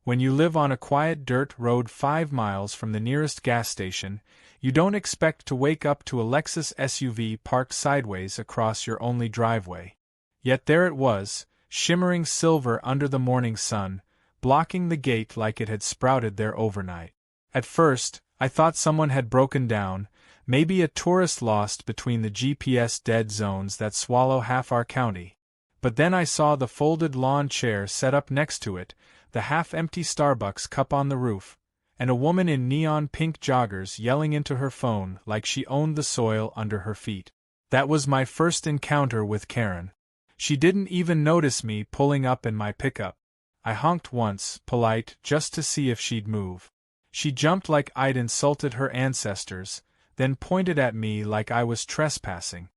When you live on a quiet dirt road 5 miles from the nearest gas station, you don't expect to wake up to a Lexus SUV parked sideways across your only driveway. Yet there it was, shimmering silver under the morning sun, blocking the gate like it had sprouted there overnight. At first, I thought someone had broken down, maybe a tourist lost between the GPS dead zones that swallow half our county. But then I saw the folded lawn chair set up next to it, the half-empty Starbucks cup on the roof, and a woman in neon pink joggers yelling into her phone like she owned the soil under her feet. That was my first encounter with Karen. She didn't even notice me pulling up in my pickup. I honked once, polite, just to see if she'd move. She jumped like I'd insulted her ancestors, then pointed at me like I was trespassing.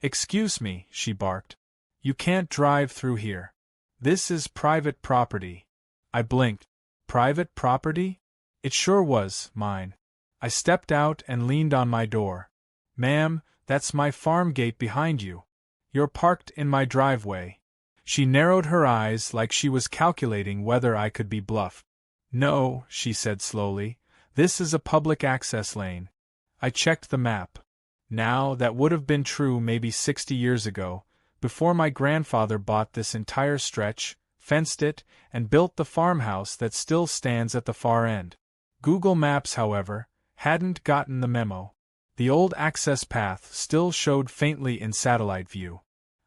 "Excuse me," she barked. "You can't drive through here. This is private property." I blinked. Private property? It sure was, mine. I stepped out and leaned on my door. "Ma'am, that's my farm gate behind you. You're parked in my driveway." She narrowed her eyes like she was calculating whether I could be bluffed. "No," she said slowly, "this is a public access lane." I checked the map. Now, that would have been true maybe 60 years ago, before my grandfather bought this entire stretch, fenced it, and built the farmhouse that still stands at the far end. Google Maps, however, hadn't gotten the memo. The old access path still showed faintly in satellite view.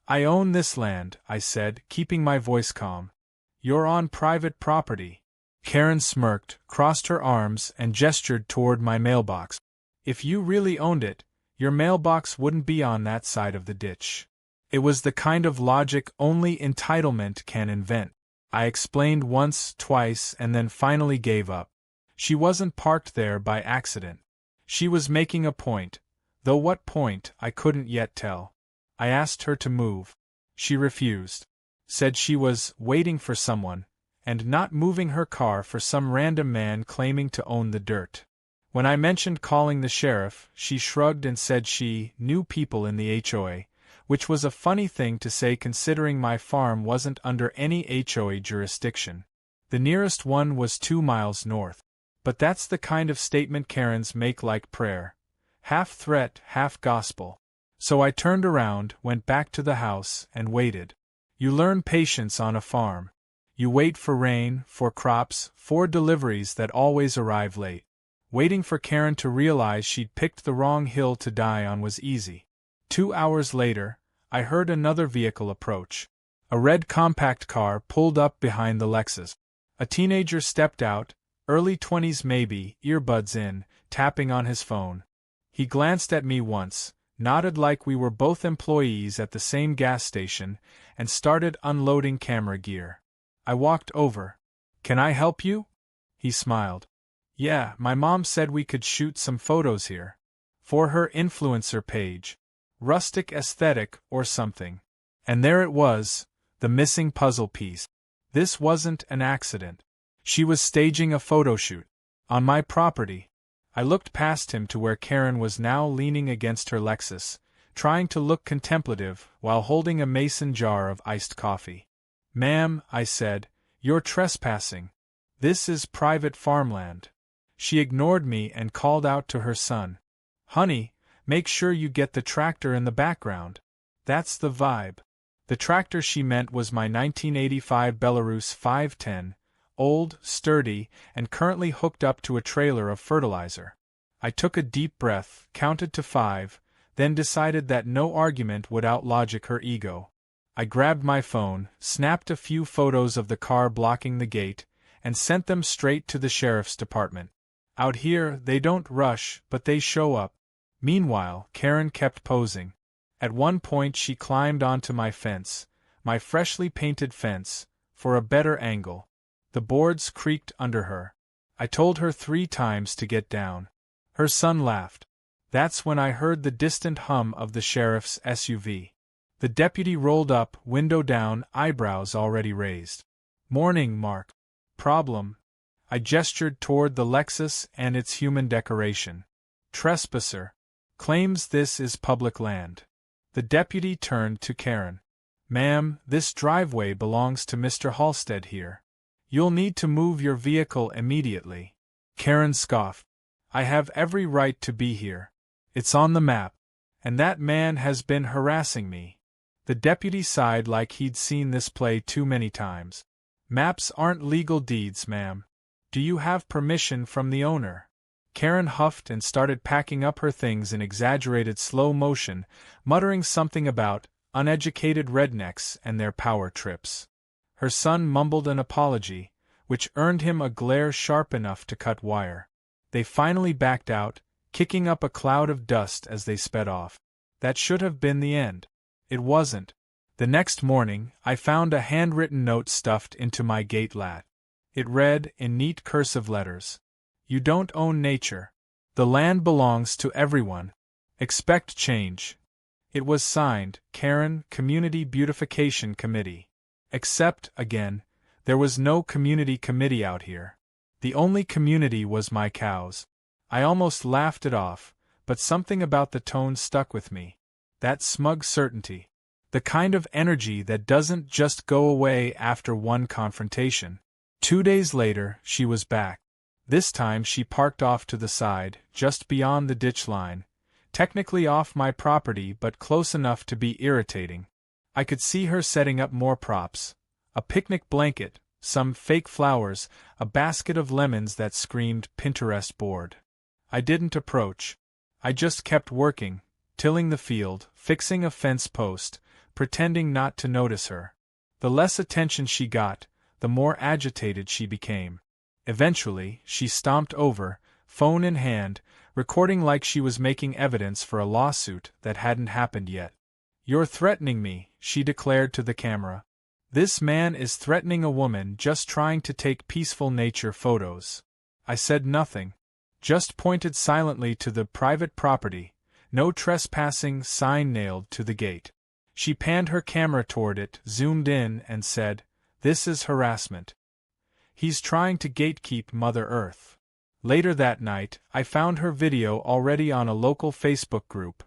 "I own this land," I said, keeping my voice calm. "You're on private property." Karen smirked, crossed her arms, and gestured toward my mailbox. "If you really owned it, your mailbox wouldn't be on that side of the ditch." It was the kind of logic only entitlement can invent. I explained once, twice, and then finally gave up. She wasn't parked there by accident. She was making a point, though what point I couldn't yet tell. I asked her to move. She refused. Said she was waiting for someone, and not moving her car for some random man claiming to own the dirt. When I mentioned calling the sheriff, she shrugged and said she knew people in the HOA, which was a funny thing to say considering my farm wasn't under any HOA jurisdiction. The nearest one was 2 miles north. But that's the kind of statement Karens make like prayer. Half threat, half gospel. So I turned around, went back to the house, and waited. You learn patience on a farm. You wait for rain, for crops, for deliveries that always arrive late. Waiting for Karen to realize she'd picked the wrong hill to die on was easy. 2 hours later, I heard another vehicle approach. A red compact car pulled up behind the Lexus. A teenager stepped out, early 20s maybe, earbuds in, tapping on his phone. He glanced at me once, nodded like we were both employees at the same gas station, and started unloading camera gear. I walked over. "Can I help you?" He smiled. "Yeah, my mom said we could shoot some photos here. For her influencer page. Rustic aesthetic or something." And there it was, the missing puzzle piece. This wasn't an accident. She was staging a photo shoot. On my property. I looked past him to where Karen was now leaning against her Lexus, trying to look contemplative while holding a mason jar of iced coffee. "Ma'am," I said, "you're trespassing. This is private farmland." She ignored me and called out to her son. "Honey, make sure you get the tractor in the background. That's the vibe." The tractor she meant was my 1985 Belarus 510, old, sturdy, and currently hooked up to a trailer of fertilizer. I took a deep breath, counted to 5, then decided that no argument would outlogic her ego. I grabbed my phone, snapped a few photos of the car blocking the gate, and sent them straight to the sheriff's department. Out here, they don't rush, but they show up. Meanwhile, Karen kept posing. At one point she climbed onto my fence, my freshly painted fence, for a better angle. The boards creaked under her. I told her 3 times to get down. Her son laughed. That's when I heard the distant hum of the sheriff's SUV. The deputy rolled up, window down, eyebrows already raised. "Morning, Mark." "Problem." I gestured toward the Lexus and its human decoration. "Trespasser. Claims this is public land." The deputy turned to Karen. "Ma'am, this driveway belongs to Mr. Halstead here. You'll need to move your vehicle immediately. Karen scoffed. I have every right to be here. It's on the map. And that man has been harassing me. The deputy sighed like he'd seen this play too many times. Maps aren't legal deeds, ma'am. Do you have permission from the owner? Karen huffed and started packing up her things in exaggerated slow motion, muttering something about uneducated rednecks and their power trips. Her son mumbled an apology, which earned him a glare sharp enough to cut wire. They finally backed out, kicking up a cloud of dust as they sped off. That should have been the end. It wasn't. The next morning, I found a handwritten note stuffed into my gate lat. It read, in neat cursive letters, "You don't own nature. The land belongs to everyone. Expect change." It was signed, Karen, Community Beautification Committee. Except, again, there was no community committee out here. The only community was my cows. I almost laughed it off, but something about the tone stuck with me. That smug certainty. The kind of energy that doesn't just go away after one confrontation. 2 days later, she was back. This time she parked off to the side, just beyond the ditch line, technically off my property but close enough to be irritating. I could see her setting up more props. A picnic blanket, some fake flowers, a basket of lemons that screamed Pinterest board. I didn't approach. I just kept working, tilling the field, fixing a fence post, pretending not to notice her. The less attention she got, the more agitated she became. Eventually, she stomped over, phone in hand, recording like she was making evidence for a lawsuit that hadn't happened yet. "You're threatening me," she declared to the camera. "This man is threatening a woman just trying to take peaceful nature photos." I said nothing, just pointed silently to the private property, no trespassing sign nailed to the gate. She panned her camera toward it, zoomed in, and said, "This is harassment. He's trying to gatekeep Mother Earth." Later that night, I found her video already on a local Facebook group,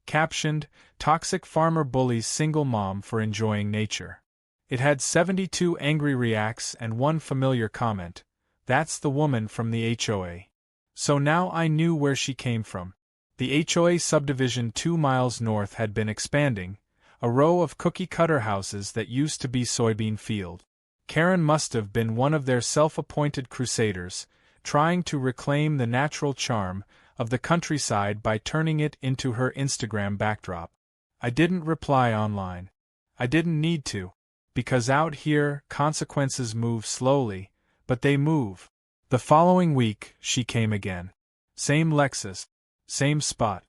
captioned, "Toxic Farmer Bullies Single Mom for Enjoying Nature." It had 72 angry reacts and one familiar comment. "That's the woman from the HOA." So now I knew where she came from. The HOA subdivision 2 miles north had been expanding, a row of cookie-cutter houses that used to be soybean field. Karen must have been one of their self-appointed crusaders, trying to reclaim the natural charm of the countryside by turning it into her Instagram backdrop. I didn't reply online. I didn't need to, because out here consequences move slowly, but they move. The following week, she came again. Same Lexus, same spot.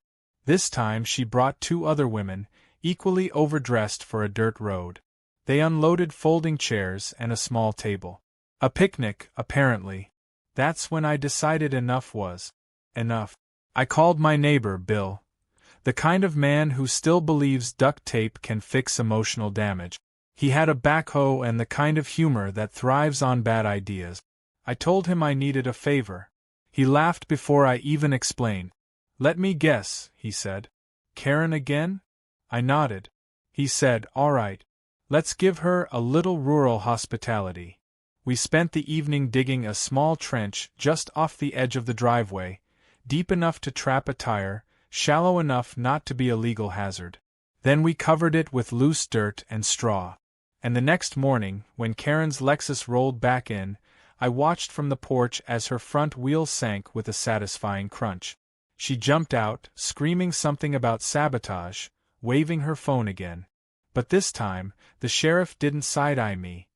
This time she brought 2 other women, equally overdressed for a dirt road. They unloaded folding chairs and a small table. A picnic, apparently. That's when I decided enough was enough. I called my neighbor, Bill. The kind of man who still believes duct tape can fix emotional damage. He had a backhoe and the kind of humor that thrives on bad ideas. I told him I needed a favor. He laughed before I even explained. "Let me guess," he said. "Karen again?" I nodded. He said, "All right. Let's give her a little rural hospitality." We spent the evening digging a small trench just off the edge of the driveway, deep enough to trap a tire, shallow enough not to be a legal hazard. Then we covered it with loose dirt and straw. And the next morning, when Karen's Lexus rolled back in, I watched from the porch as her front wheel sank with a satisfying crunch. She jumped out, screaming something about sabotage, waving her phone again. But this time, the sheriff didn't side-eye me.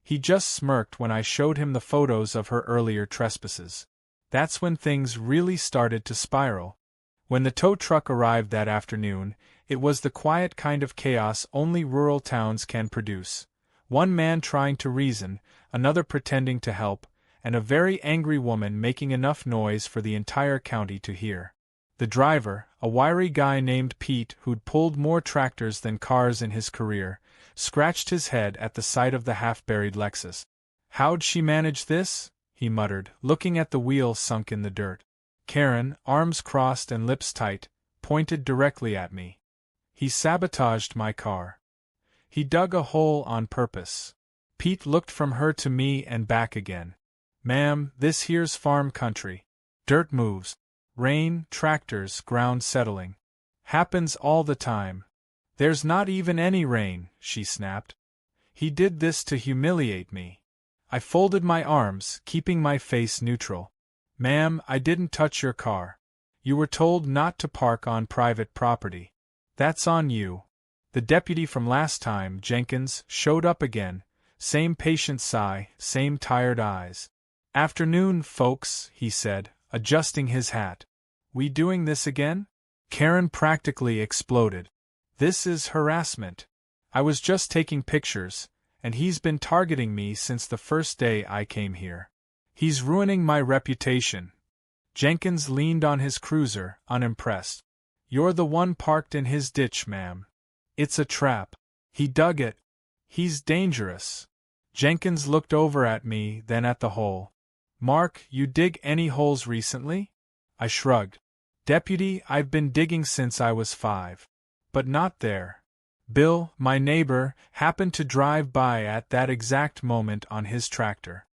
He just smirked when I showed him the photos of her earlier trespasses. That's when things really started to spiral. When the tow truck arrived that afternoon, it was the quiet kind of chaos only rural towns can produce. One man trying to reason, another pretending to help, and a very angry woman making enough noise for the entire county to hear. The driver, a wiry guy named Pete who'd pulled more tractors than cars in his career, scratched his head at the sight of the half-buried Lexus. "How'd she manage this?" he muttered, looking at the wheel sunk in the dirt. Karen, arms crossed and lips tight, pointed directly at me. "He sabotaged my car. He dug a hole on purpose." Pete looked from her to me and back again. Ma'am, this here's farm country. Dirt moves. Rain, tractors, ground settling. Happens all the time. There's not even any rain, she snapped. He did this to humiliate me. I folded my arms, keeping my face neutral. Ma'am, I didn't touch your car. You were told not to park on private property. That's on you. The deputy from last time, Jenkins, showed up again. Same patient sigh, same tired eyes. Afternoon, folks, he said, adjusting his hat. We doing this again? Karen practically exploded. This is harassment. I was just taking pictures, and he's been targeting me since the first day I came here. He's ruining my reputation. Jenkins leaned on his cruiser, unimpressed. You're the one parked in his ditch, ma'am. It's a trap. He dug it. He's dangerous. Jenkins looked over at me, then at the hole. Mark, you dig any holes recently? I shrugged. Deputy, I've been digging since I was 5. But not there. Bill, my neighbor, happened to drive by at that exact moment on his tractor.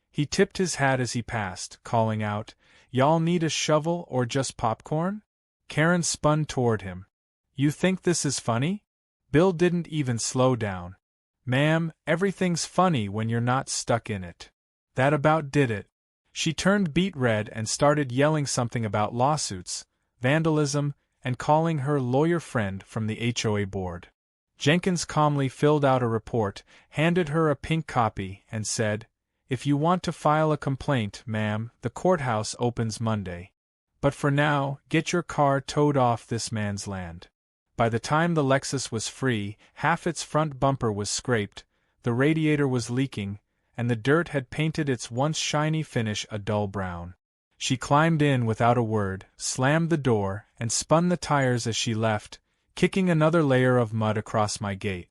He tipped his hat as he passed, calling out, Y'all need a shovel or just popcorn? Karen spun toward him. You think this is funny? Bill didn't even slow down. Ma'am, everything's funny when you're not stuck in it. That about did it. She turned beet red and started yelling something about lawsuits, vandalism, and calling her lawyer friend from the HOA board. Jenkins calmly filled out a report, handed her a pink copy, and said, If you want to file a complaint, ma'am, the courthouse opens Monday. But for now, get your car towed off this man's land. By the time the Lexus was free, half its front bumper was scraped, the radiator was leaking, and the dirt had painted its once shiny finish a dull brown. She climbed in without a word, slammed the door, and spun the tires as she left, kicking another layer of mud across my gate.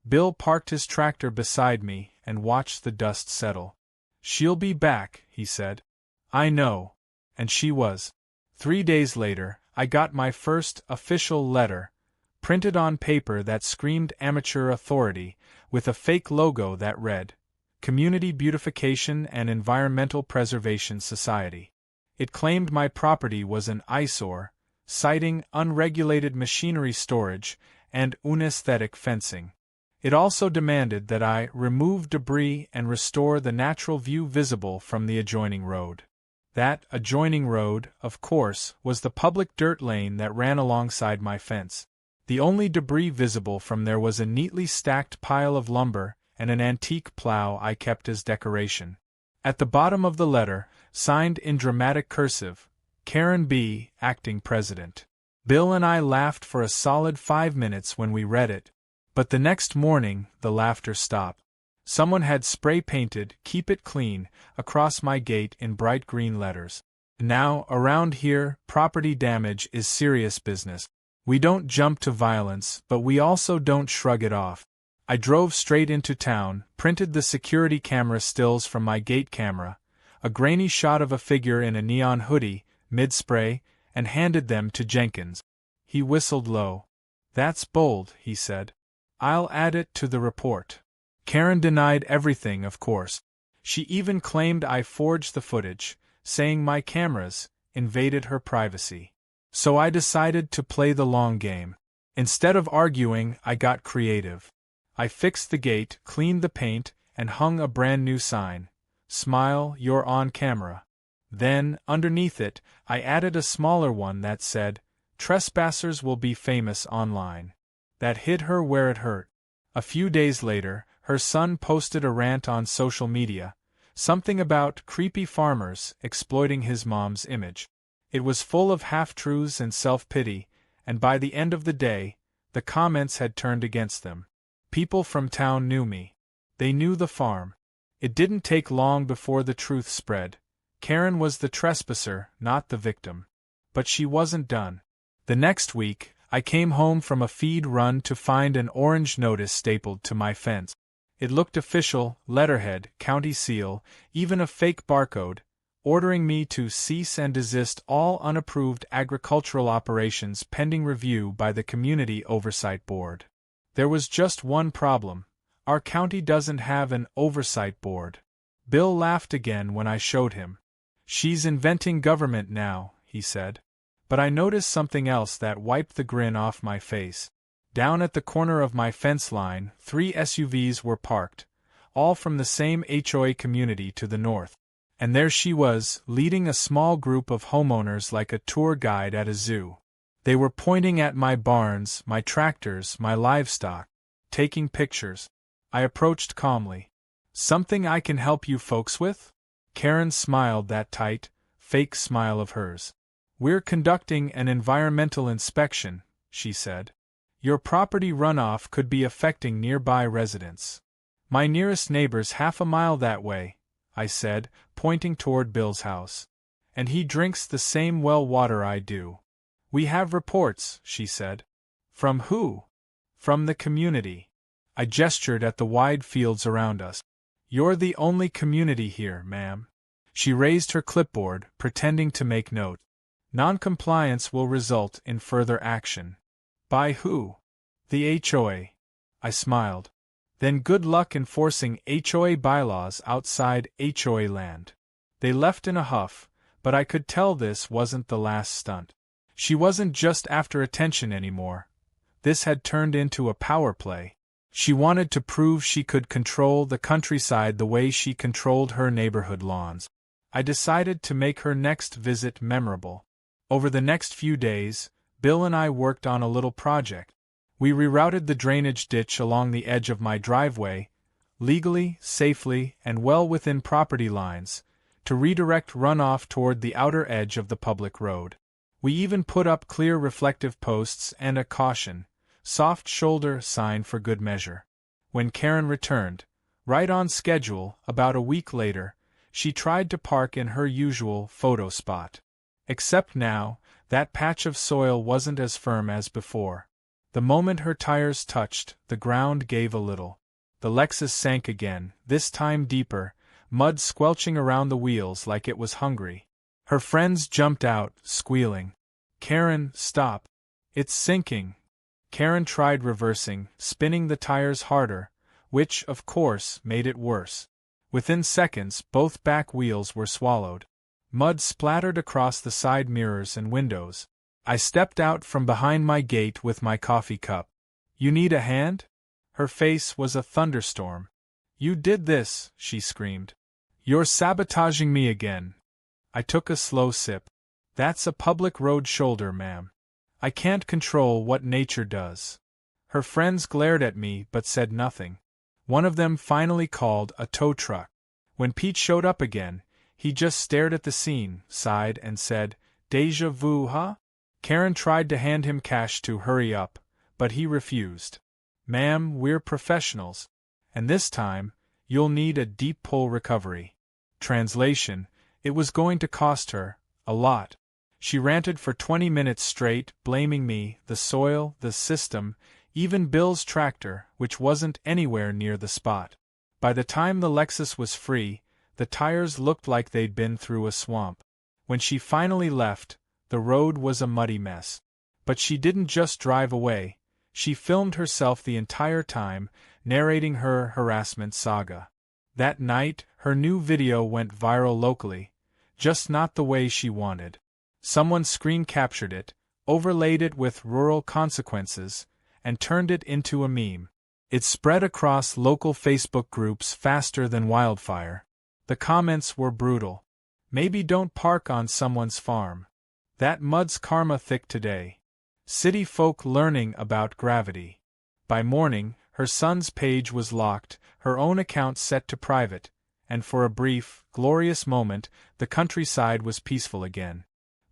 Bill parked his tractor beside me and watched the dust settle. She'll be back, he said. I know. And she was. 3 days later, I got my first official letter, printed on paper that screamed amateur authority, with a fake logo that read, Community Beautification and Environmental Preservation Society. It claimed my property was an eyesore, citing unregulated machinery storage and unesthetic fencing. It also demanded that I remove debris and restore the natural view visible from the adjoining road. That adjoining road, of course, was the public dirt lane that ran alongside my fence. The only debris visible from there was a neatly stacked pile of lumber and an antique plow I kept as decoration. At the bottom of the letter, signed in dramatic cursive, Karen B., acting president. Bill and I laughed for a solid 5 minutes when we read it, but the next morning the laughter stopped. Someone had spray-painted, Keep It Clean, across my gate in bright green letters. Now, around here, property damage is serious business. We don't jump to violence, but we also don't shrug it off. I drove straight into town, printed the security camera stills from my gate camera, a grainy shot of a figure in a neon hoodie, mid-spray, and handed them to Jenkins. He whistled low. That's bold, he said. I'll add it to the report. Karen denied everything, of course. She even claimed I forged the footage, saying my cameras invaded her privacy. So I decided to play the long game. Instead of arguing, I got creative. I fixed the gate, cleaned the paint, and hung a brand new sign. Smile, you're on camera. Then, underneath it, I added a smaller one that said, Trespassers will be famous online. That hit her where it hurt. A few days later, her son posted a rant on social media, something about creepy farmers exploiting his mom's image. It was full of half-truths and self-pity, and by the end of the day, the comments had turned against them. People from town knew me. They knew the farm. It didn't take long before the truth spread. Karen was the trespasser, not the victim. But she wasn't done. The next week, I came home from a feed run to find an orange notice stapled to my fence. It looked official, letterhead, county seal, even a fake barcode, ordering me to cease and desist all unapproved agricultural operations pending review by the Community Oversight Board. There was just one problem. Our county doesn't have an oversight board. Bill laughed again when I showed him. She's inventing government now, he said. But I noticed something else that wiped the grin off my face. Down at the corner of my fence line, 3 SUVs were parked, all from the same HOA community to the north. And there she was, leading a small group of homeowners like a tour guide at a zoo. They were pointing at my barns, my tractors, my livestock, taking pictures. I approached calmly. "Something I can help you folks with?" Karen smiled that tight, fake smile of hers. "We're conducting an environmental inspection," she said. "Your property runoff could be affecting nearby residents." "My nearest neighbor's half a mile that way," I said, pointing toward Bill's house. "And he drinks the same well water I do." "We have reports," she said. "From who?" "From the community." I gestured at the wide fields around us. "You're the only community here, ma'am." She raised her clipboard, pretending to make note. "Noncompliance will result in further action." "By who?" "The HOA." I smiled. "Then good luck enforcing HOA bylaws outside HOA land." They left in a huff, but I could tell this wasn't the last stunt. She wasn't just after attention anymore. This had turned into a power play. She wanted to prove she could control the countryside the way she controlled her neighborhood lawns. I decided to make her next visit memorable. Over the next few days, Bill and I worked on a little project. We rerouted the drainage ditch along the edge of my driveway, legally, safely, and well within property lines, to redirect runoff toward the outer edge of the public road. We even put up clear reflective posts and a caution, soft shoulder sign for good measure. When Karen returned, right on schedule, about a week later, she tried to park in her usual photo spot. Except now, that patch of soil wasn't as firm as before. The moment her tires touched, the ground gave a little. The Lexus sank again, this time deeper, mud squelching around the wheels like it was hungry. Her friends jumped out, squealing. "Karen, stop. It's sinking." Karen tried reversing, spinning the tires harder, which, of course, made it worse. Within seconds, both back wheels were swallowed. Mud splattered across the side mirrors and windows. I stepped out from behind my gate with my coffee cup. "You need a hand?" Her face was a thunderstorm. "You did this," she screamed. "You're sabotaging me again." I took a slow sip. "That's a public road shoulder, ma'am. I can't control what nature does." Her friends glared at me but said nothing. One of them finally called a tow truck. When Pete showed up again, he just stared at the scene, sighed, and said, "Deja vu, huh?" Karen tried to hand him cash to hurry up, but he refused. "Ma'am, we're professionals. And this time, you'll need a deep pull recovery." Translation: it was going to cost her a lot. She ranted for 20 minutes straight, blaming me, the soil, the system, even Bill's tractor, which wasn't anywhere near the spot. By the time the Lexus was free, the tires looked like they'd been through a swamp. When she finally left, the road was a muddy mess. But she didn't just drive away, she filmed herself the entire time, narrating her harassment saga. That night, her new video went viral locally, just not the way she wanted. Someone screen captured it, overlaid it with rural consequences, and turned it into a meme. It spread across local Facebook groups faster than wildfire. The comments were brutal. "Maybe don't park on someone's farm. That mud's karma thick today." City folk learning about gravity. By morning, her son's page was locked, her own account set to private, and for a brief, glorious moment, the countryside was peaceful again.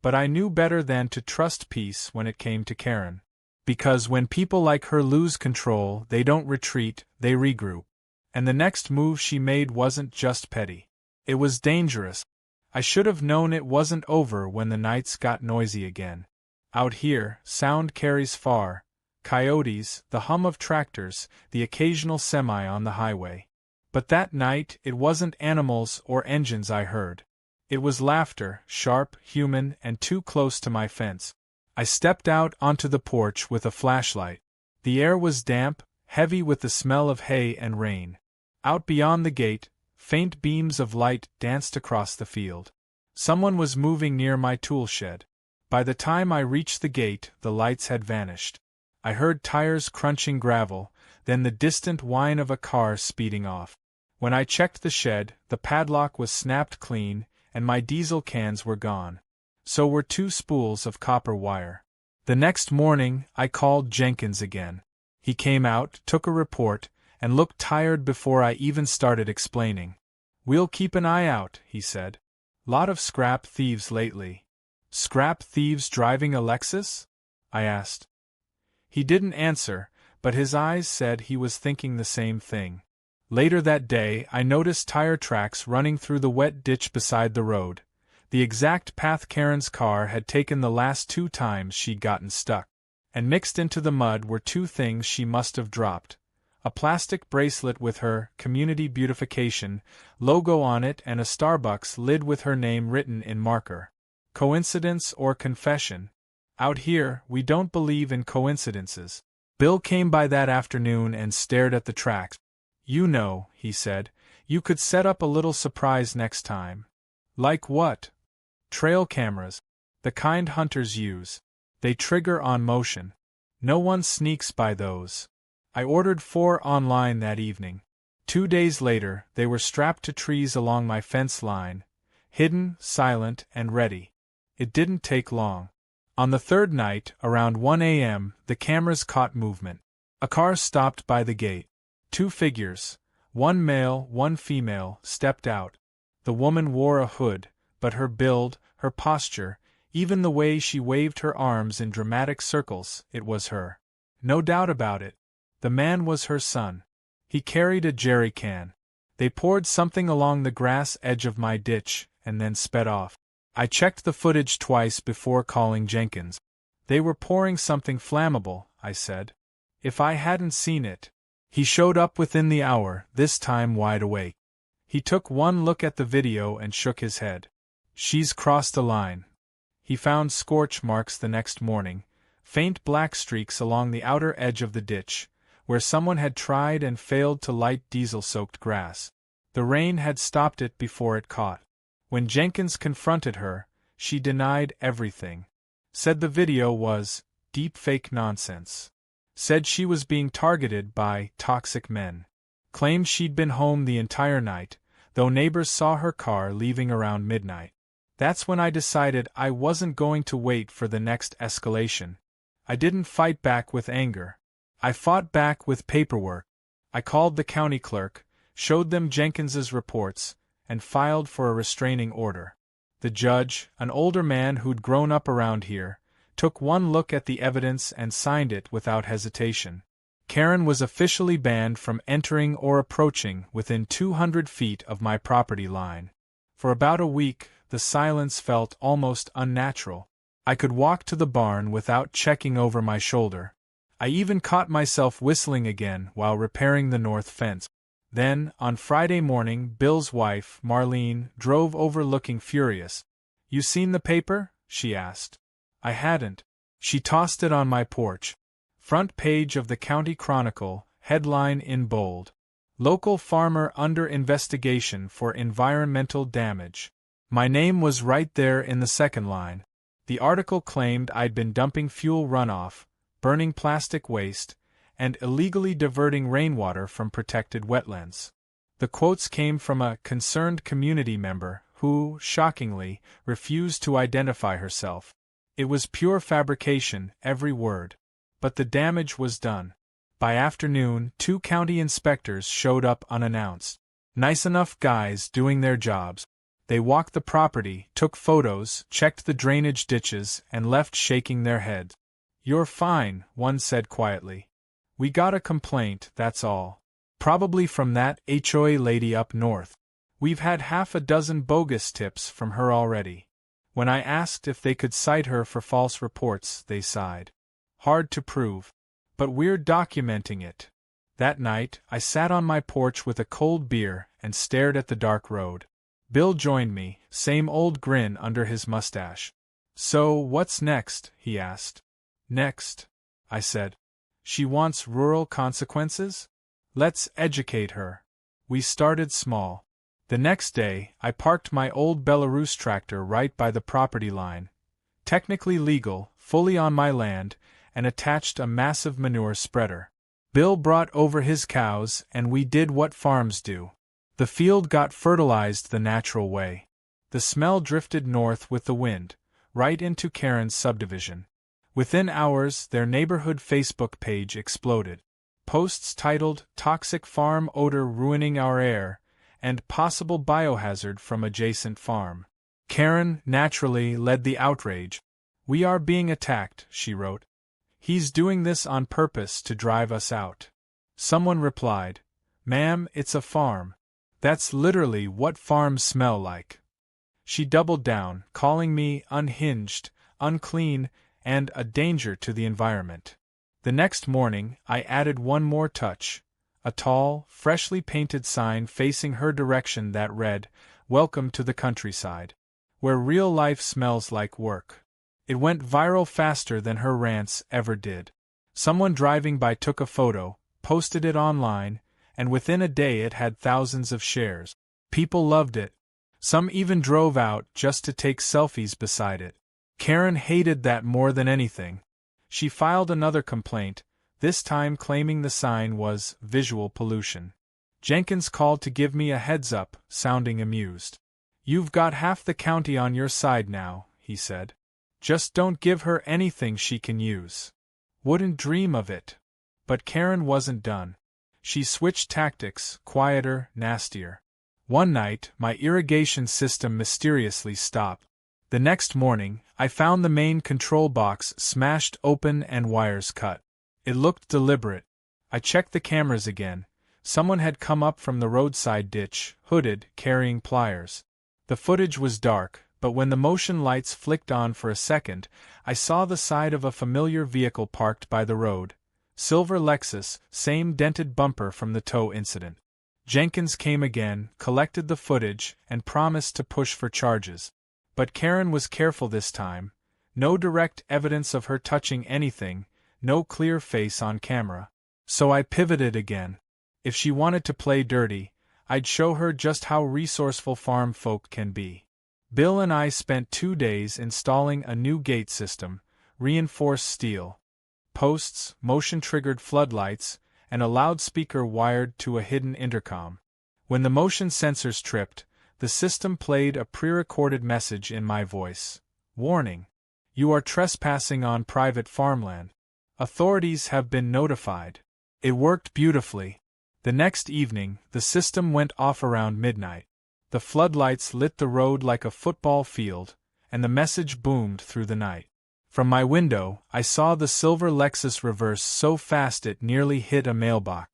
But I knew better than to trust peace when it came to Karen. Because when people like her lose control, they don't retreat, they regroup. And the next move she made wasn't just petty. It was dangerous. I should have known it wasn't over when the nights got noisy again. Out here, sound carries far. Coyotes, the hum of tractors, the occasional semi on the highway. But that night, it wasn't animals or engines I heard. It was laughter, sharp, human, and too close to my fence. I stepped out onto the porch with a flashlight. The air was damp, heavy with the smell of hay and rain. Out beyond the gate, faint beams of light danced across the field. Someone was moving near my tool shed. By the time I reached the gate, the lights had vanished. I heard tires crunching gravel, then the distant whine of a car speeding off. When I checked the shed, the padlock was snapped clean, and my diesel cans were gone. So were 2 spools of copper wire. The next morning, I called Jenkins again. He came out, took a report, and looked tired before I even started explaining. "We'll keep an eye out," he said. "Lot of scrap thieves lately." "Scrap thieves driving a Lexus?" I asked. He didn't answer, but his eyes said he was thinking the same thing. Later that day, I noticed tire tracks running through the wet ditch beside the road, the exact path Karen's car had taken the last 2 times she'd gotten stuck. And mixed into the mud were 2 things she must have dropped: a plastic bracelet with her Community Beautification logo on it and a Starbucks lid with her name written in marker. Coincidence or confession? Out here, we don't believe in coincidences. Bill came by that afternoon and stared at the tracks. "You know," he said, "you could set up a little surprise next time." "Like what?" "Trail cameras. The kind hunters use. They trigger on motion. No one sneaks by those." I ordered 4 online that evening. 2 days later, they were strapped to trees along my fence line, hidden, silent, and ready. It didn't take long. On the 3rd night, around 1 a.m., the cameras caught movement. A car stopped by the gate. 2 figures, one male, one female, stepped out. The woman wore a hood, but her build, her posture, even the way she waved her arms in dramatic circles, it was her. No doubt about it. The man was her son. He carried a jerry can. They poured something along the grass edge of my ditch, and then sped off. I checked the footage twice before calling Jenkins. "They were pouring something flammable," I said. "If I hadn't seen it." He showed up within the hour, this time wide awake. He took one look at the video and shook his head. "She's crossed the line." He found scorch marks the next morning, faint black streaks along the outer edge of the ditch, where someone had tried and failed to light diesel-soaked grass. The rain had stopped it before it caught. When Jenkins confronted her, she denied everything. Said the video was deepfake nonsense. Said she was being targeted by toxic men. Claimed she'd been home the entire night, though neighbors saw her car leaving around midnight. That's when I decided I wasn't going to wait for the next escalation. I didn't fight back with anger. I fought back with paperwork. I called the county clerk, showed them Jenkins's reports, and filed for a restraining order. The judge, an older man who'd grown up around here, took one look at the evidence and signed it without hesitation. Karen was officially banned from entering or approaching within 200 feet of my property line. For about a week, the silence felt almost unnatural. I could walk to the barn without checking over my shoulder. I even caught myself whistling again while repairing the north fence. Then, on Friday morning, Bill's wife, Marlene, drove over looking furious. "You seen the paper?" she asked. I hadn't. She tossed it on my porch. Front page of the County Chronicle, headline in bold. "Local farmer under investigation for environmental damage." My name was right there in the second line. The article claimed I'd been dumping fuel runoff, burning plastic waste, and illegally diverting rainwater from protected wetlands. The quotes came from a concerned community member who, shockingly, refused to identify herself. It was pure fabrication, every word. But the damage was done. By afternoon, 2 county inspectors showed up unannounced. Nice enough guys doing their jobs. They walked the property, took photos, checked the drainage ditches, and left shaking their heads. "You're fine," one said quietly. "We got a complaint, that's all. Probably from that HOA lady up north. We've had half a dozen bogus tips from her already." When I asked if they could cite her for false reports, they sighed. "Hard to prove. But we're documenting it." That night, I sat on my porch with a cold beer and stared at the dark road. Bill joined me, same old grin under his mustache. "So, what's next?" he asked. "Next?" I said. She wants rural consequences? Let's educate her. We started small. The next day, I parked my old Belarus tractor right by the property line. Technically legal, fully on my land, and attached a massive manure spreader. Bill brought over his cows, and we did what farms do. The field got fertilized the natural way. The smell drifted north with the wind, right into Karen's subdivision. Within hours, their neighborhood Facebook page exploded. Posts titled, "Toxic Farm Odor Ruining Our Air," and "Possible Biohazard from Adjacent Farm." Karen, naturally, led the outrage. "We are being attacked," she wrote. "He's doing this on purpose to drive us out." Someone replied, "Ma'am, it's a farm. That's literally what farms smell like." She doubled down, calling me unhinged, unclean, and a danger to the environment. The next morning, I added one more touch, a tall, freshly painted sign facing her direction that read, "Welcome to the countryside, where real life smells like work." It went viral faster than her rants ever did. Someone driving by took a photo, posted it online, and within a day it had thousands of shares. People loved it. Some even drove out just to take selfies beside it. Karen hated that more than anything. She filed another complaint, this time claiming the sign was visual pollution. Jenkins called to give me a heads up, sounding amused. "You've got half the county on your side now," he said. "Just don't give her anything she can use." Wouldn't dream of it. But Karen wasn't done. She switched tactics, quieter, nastier. One night, my irrigation system mysteriously stopped. The next morning, I found the main control box smashed open and wires cut. It looked deliberate. I checked the cameras again. Someone had come up from the roadside ditch, hooded, carrying pliers. The footage was dark, but when the motion lights flicked on for a second, I saw the side of a familiar vehicle parked by the road. Silver Lexus, same dented bumper from the tow incident. Jenkins came again, collected the footage, and promised to push for charges. But Karen was careful this time. No direct evidence of her touching anything, no clear face on camera. So I pivoted again. If she wanted to play dirty, I'd show her just how resourceful farm folk can be. Bill and I spent 2 days installing a new gate system, reinforced steel, posts, motion-triggered floodlights, and a loudspeaker wired to a hidden intercom. When the motion sensors tripped, the system played a pre-recorded message in my voice. "Warning. You are trespassing on private farmland. Authorities have been notified." It worked beautifully. The next evening, the system went off around midnight. The floodlights lit the road like a football field, and the message boomed through the night. From my window, I saw the silver Lexus reverse so fast it nearly hit a mailbox.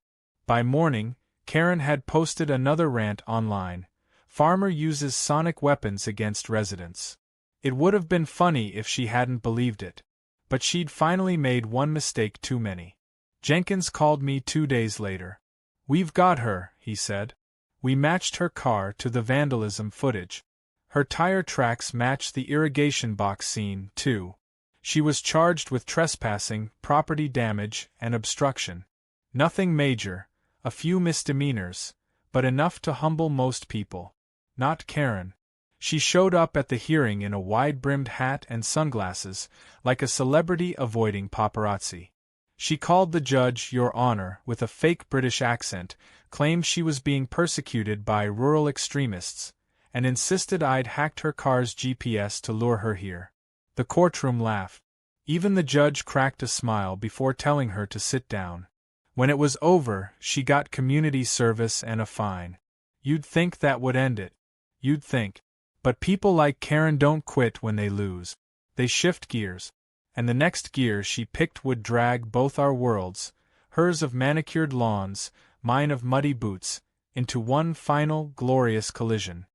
By morning, Karen had posted another rant online. Farmer uses sonic weapons against residents. It would have been funny if she hadn't believed it. But she'd finally made one mistake too many. Jenkins called me 2 days later. "We've got her," he said. We matched her car to the vandalism footage. Her tire tracks matched the irrigation box scene, too. She was charged with trespassing, property damage, and obstruction. Nothing major, a few misdemeanors, but enough to humble most people. Not Karen. She showed up at the hearing in a wide-brimmed hat and sunglasses, like a celebrity avoiding paparazzi. She called the judge "Your Honor" with a fake British accent, claimed she was being persecuted by rural extremists, and insisted I'd hacked her car's GPS to lure her here. The courtroom laughed. Even the judge cracked a smile before telling her to sit down. When it was over, she got community service and a fine. You'd think that would end it. You'd think. But people like Karen don't quit when they lose. They shift gears. And the next gear she picked would drag both our worlds, hers of manicured lawns, mine of muddy boots, into one final, glorious collision.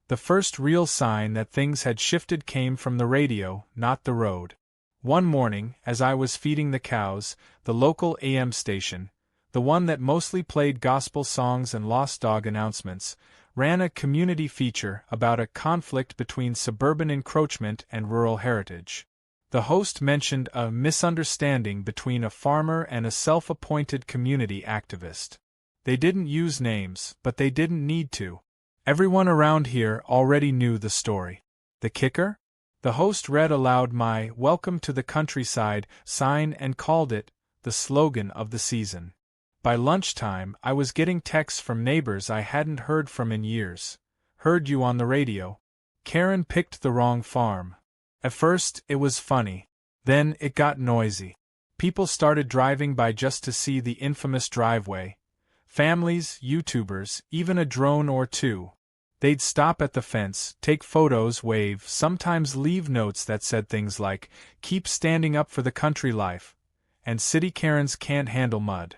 The first real sign that things had shifted came from the radio, not the road. One morning, as I was feeding the cows, the local AM station, the one that mostly played gospel songs and lost dog announcements, ran a community feature about a conflict between suburban encroachment and rural heritage. The host mentioned a misunderstanding between a farmer and a self-appointed community activist. They didn't use names, but they didn't need to. Everyone around here already knew the story. The kicker? The host read aloud my "Welcome to the Countryside" sign and called it the slogan of the season. By lunchtime, I was getting texts from neighbors I hadn't heard from in years. "Heard you on the radio. Karen picked the wrong farm." At first, it was funny. Then it got noisy. People started driving by just to see the infamous driveway. Families, YouTubers, even a drone or two. They'd stop at the fence, take photos, wave, sometimes leave notes that said things like, "Keep standing up for the country life," and "City Karens can't handle mud."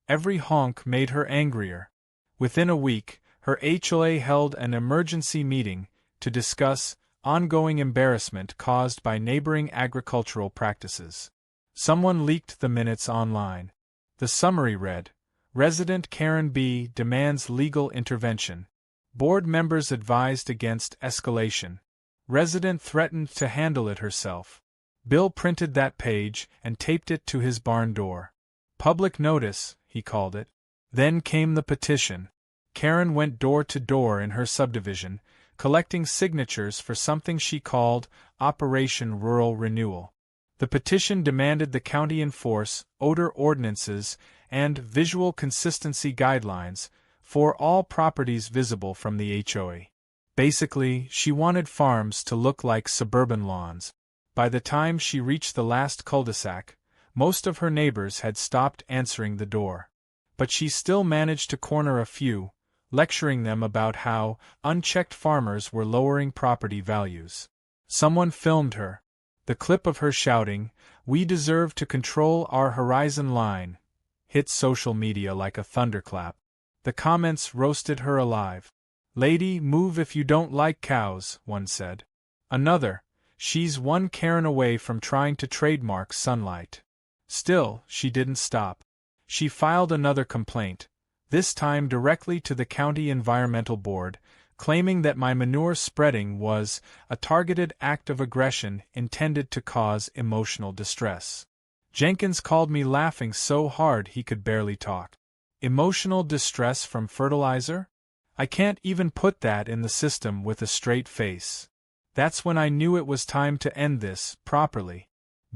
Every honk made her angrier. Within a week, her HOA held an emergency meeting to discuss ongoing embarrassment caused by neighboring agricultural practices. Someone leaked the minutes online. The summary read, "Resident Karen B. demands legal intervention. Board members advised against escalation. Resident threatened to handle it herself." Bill printed that page and taped it to his barn door. Public notice, he called it. Then came the petition. Karen went door to door in her subdivision, collecting signatures for something she called Operation Rural Renewal. The petition demanded the county enforce odor ordinances and visual consistency guidelines for all properties visible from the HOA. Basically, she wanted farms to look like suburban lawns. By the time she reached the last cul-de-sac, most of her neighbors had stopped answering the door. But she still managed to corner a few, lecturing them about how unchecked farmers were lowering property values. Someone filmed her. The clip of her shouting, "We deserve to control our horizon line," hit social media like a thunderclap. The comments roasted her alive. "Lady, move if you don't like cows," one said. Another, "She's one Karen away from trying to trademark sunlight." Still, she didn't stop. She filed another complaint, this time directly to the County Environmental Board, claiming that my manure spreading was a targeted act of aggression intended to cause emotional distress. Jenkins called me laughing so hard he could barely talk. Emotional distress from fertilizer? I can't even put that in the system with a straight face. That's when I knew it was time to end this, properly.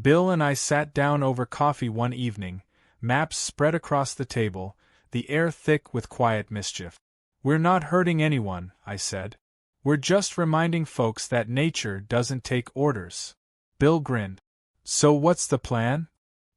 Bill and I sat down over coffee one evening, maps spread across the table, the air thick with quiet mischief. "We're not hurting anyone," I said. "We're just reminding folks that nature doesn't take orders." Bill grinned. "So what's the plan?"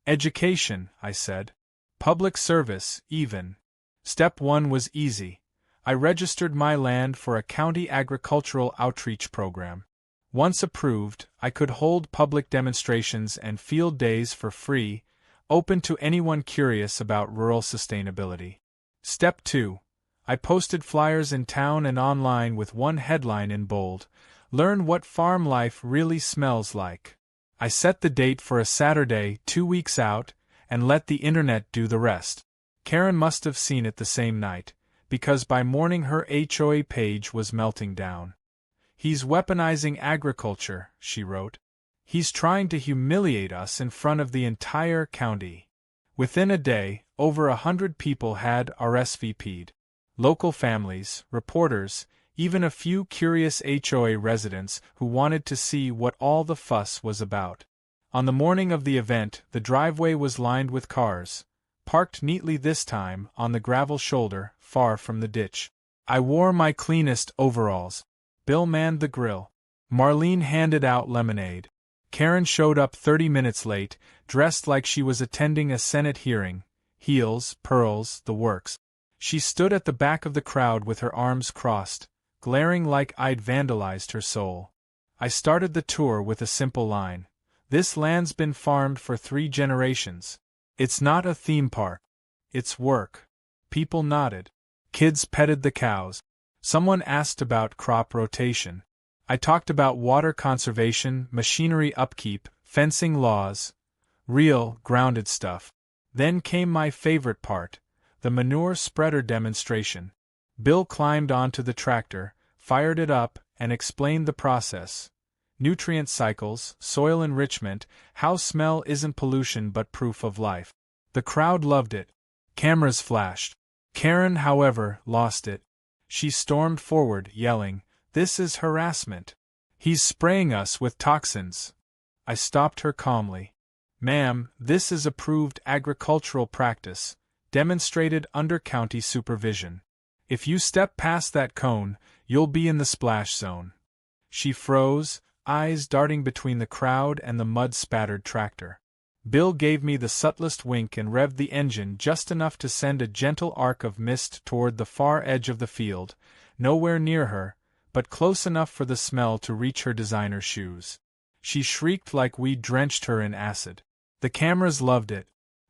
"Education," I said. "Public service, even." Step 1 was easy. I registered my land for a county agricultural outreach program. Once approved, I could hold public demonstrations and field days for free, open to anyone curious about rural sustainability. Step 2. I posted flyers in town and online with one headline in bold, "Learn what farm life really smells like." I set the date for a Saturday 2 weeks out, and let the internet do the rest. Karen must have seen it the same night, because by morning her HOA page was melting down. "He's weaponizing agriculture," she wrote. "He's trying to humiliate us in front of the entire county." Within a day, over 100 people had RSVP'd. Local families, reporters, even a few curious HOA residents who wanted to see what all the fuss was about. On the morning of the event, the driveway was lined with cars, parked neatly this time on the gravel shoulder, far from the ditch. I wore my cleanest overalls. Bill manned the grill. Marlene handed out lemonade. Karen showed up 30 minutes late, dressed like she was attending a Senate hearing, heels, pearls, the works. She stood at the back of the crowd with her arms crossed, glaring like I'd vandalized her soul. I started the tour with a simple line. "This land's been farmed for 3 generations. It's not a theme park. It's work." People nodded. Kids petted the cows. Someone asked about crop rotation. I talked about water conservation, machinery upkeep, fencing laws. Real, grounded stuff. Then came my favorite part, the manure spreader demonstration. Bill climbed onto the tractor, fired it up, and explained the process. nutrient cycles, soil enrichment, how smell isn't pollution but proof of life. The crowd loved it. Cameras flashed. Karen, however, lost it. She stormed forward, yelling, "This is harassment. He's spraying us with toxins." I stopped her calmly. "Ma'am, this is approved agricultural practice, demonstrated under county supervision. If you step past that cone, you'll be in the splash zone." She froze, eyes darting between the crowd and the mud-spattered tractor. Bill gave me the subtlest wink and revved the engine just enough to send a gentle arc of mist toward the far edge of the field, nowhere near her, but close enough for the smell to reach her designer shoes. She shrieked like we'd drenched her in acid. The cameras loved it.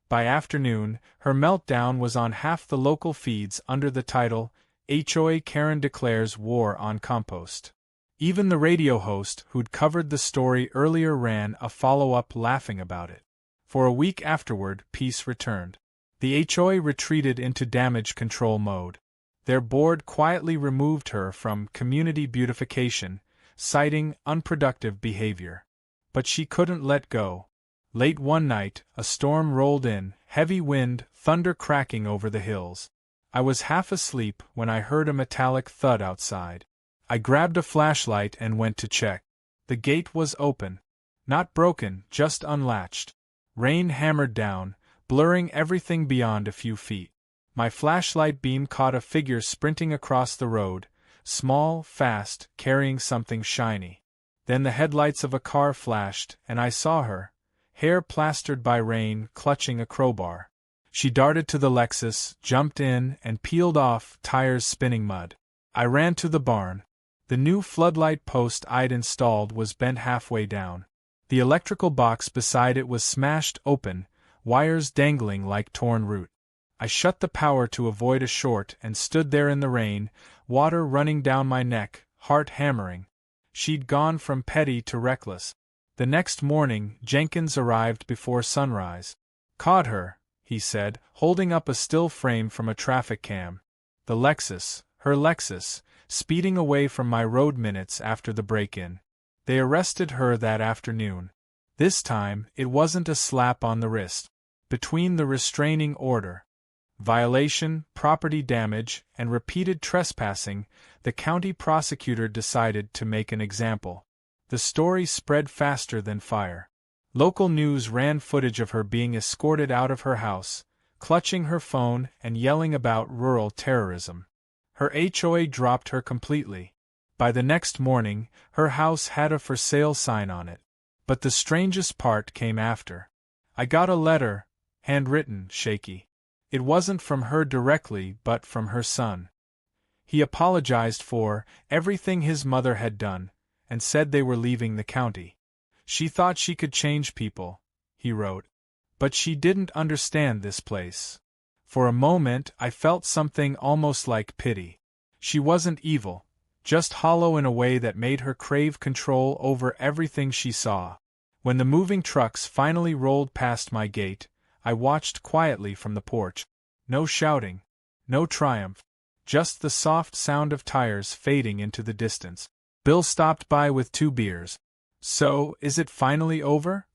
By afternoon, her meltdown was on half the local feeds under the title, "HOA Karen Declares War on Compost." Even the radio host who'd covered the story earlier ran a follow-up laughing about it. For a week afterward, peace returned. The HOA retreated into damage control mode. Their board quietly removed her from community beautification, citing unproductive behavior. But she couldn't let go. Late one night, a storm rolled in, heavy wind, thunder cracking over the hills. I was half asleep when I heard a metallic thud outside. I grabbed a flashlight and went to check. The gate was open. Not broken, just unlatched. Rain hammered down, blurring everything beyond a few feet. My flashlight beam caught a figure sprinting across the road, small, fast, carrying something shiny. Then the headlights of a car flashed, and I saw her, hair plastered by rain, clutching a crowbar. She darted to the Lexus, jumped in, and peeled off, tires spinning mud. I ran to the barn. The new floodlight post I'd installed was bent halfway down. The electrical box beside it was smashed open, wires dangling like torn root. I shut the power to avoid a short and stood there in the rain, water running down my neck, heart hammering. She'd gone from petty to reckless. The next morning, Jenkins arrived before sunrise. "Caught her," he said, holding up a still frame from a traffic cam. The Lexus, her Lexus, speeding away from my road minutes after the break-in. They arrested her that afternoon. This time, it wasn't a slap on the wrist. Between the restraining order, violation, property damage, and repeated trespassing, the county prosecutor decided to make an example. The story spread faster than fire. Local news ran footage of her being escorted out of her house, clutching her phone and yelling about rural terrorism. Her HOA dropped her completely. By the next morning, her house had a for sale sign on it. But the strangest part came after. I got a letter, handwritten, shaky. It wasn't from her directly, but from her son. He apologized for everything his mother had done, and said they were leaving the county. She thought she could change people, he wrote. But she didn't understand this place. For a moment I felt something almost like pity. She wasn't evil, just hollow in a way that made her crave control over everything she saw. When the moving trucks finally rolled past my gate, I watched quietly from the porch. No shouting, no triumph, just the soft sound of tires fading into the distance. Bill stopped by with 2 beers. "So, is it finally over?"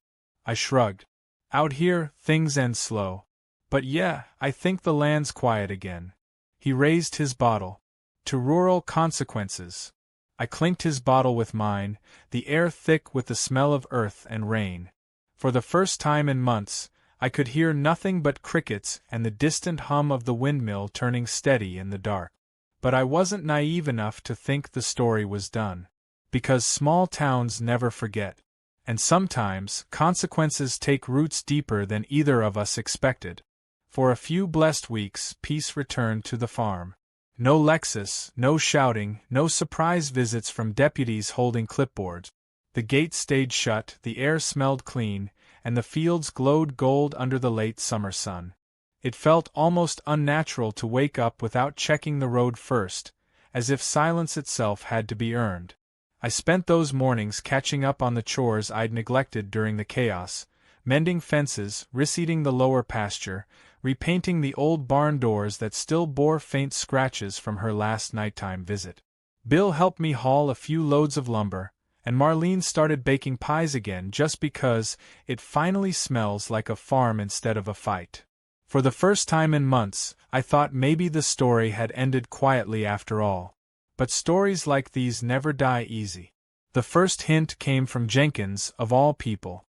I shrugged. "Out here, things end slow. But yeah, I think the land's quiet again." He raised his bottle. "To rural consequences." I clinked his bottle with mine, the air thick with the smell of earth and rain. For the first time in months, I could hear nothing but crickets and the distant hum of the windmill turning steady in the dark. But I wasn't naive enough to think the story was done. Because small towns never forget. And sometimes, consequences take roots deeper than either of us expected. For a few blessed weeks, peace returned to the farm. No Lexus, no shouting, no surprise visits from deputies holding clipboards. The gate stayed shut, the air smelled clean, and the fields glowed gold under the late summer sun. It felt almost unnatural to wake up without checking the road first, as if silence itself had to be earned. I spent those mornings catching up on the chores I'd neglected during the chaos, mending fences, reseeding the lower pasture, repainting the old barn doors that still bore faint scratches from her last nighttime visit. Bill helped me haul a few loads of lumber, And Marlene started baking pies again just because it finally smells like a farm instead of a fight. For the first time in months, I thought maybe the story had ended quietly after all. But stories like these never die easy. The first hint came from Jenkins, of all people.